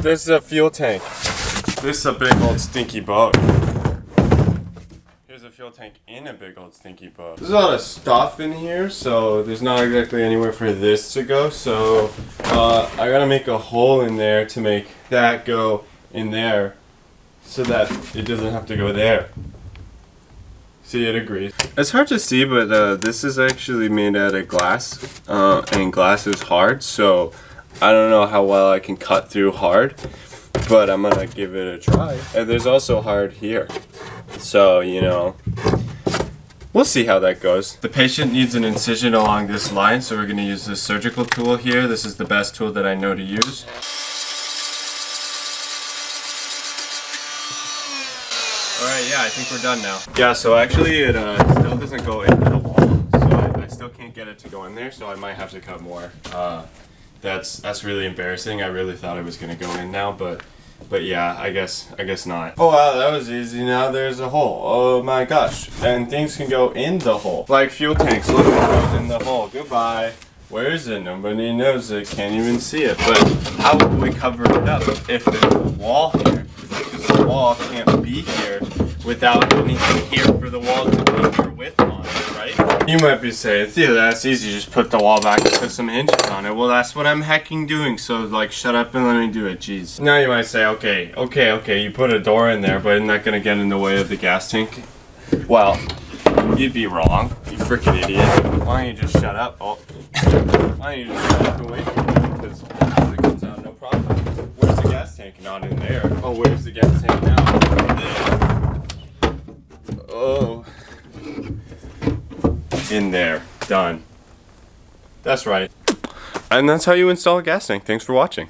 This is a fuel tank. This is a big old stinky boat. Here's a fuel tank in a big old stinky boat. There's a lot of stuff in here, so there's not exactly anywhere for this to go. So I gotta make a hole in there to make that go in there so that it doesn't have to go there. See, it agrees. It's hard to see, but this is actually made out of glass, and glass is hard, so I don't know how well I can cut through hard, but I'm gonna give it a try. And there's also hard here, so you know, we'll see how that goes. The patient needs an incision along this line, so we're gonna use this surgical tool here. This is the best tool that I know to use. Alright, yeah, I think we're done now. Yeah, so actually it still doesn't go into the wall, so I still can't get it to go in there, so I might have to cut more. That's really embarrassing. I really thought it was gonna go in now, but yeah, I guess not. Oh wow, that was easy. Now there's a hole. Oh my gosh. And things can go in the hole. Like fuel tanks, look, it goes in the hole. Goodbye. Where is it? Nobody knows it. Can't even see it. But how would we cover it up if there's a wall here? Because the wall can't be here without anything here for the wall to put your width on, right? You might be saying, Theo, that's easy. Just put the wall back and put some hinges on it. Well, that's what I'm hecking doing. So, like, shut up and let me do it. Jeez. Now you might say, okay. You put a door in there, but isn't that going to get in the way of the gas tank? Well, you'd be wrong. You freaking idiot. Why don't you just shut up? Oh. Why don't you just shut up and wait for me? Because it comes out, no problem. Where's the gas tank? Not in there. Oh, where's the gas tank now? There. Oh. In there. Done. That's right. And that's how you install a gas tank. Thanks for watching.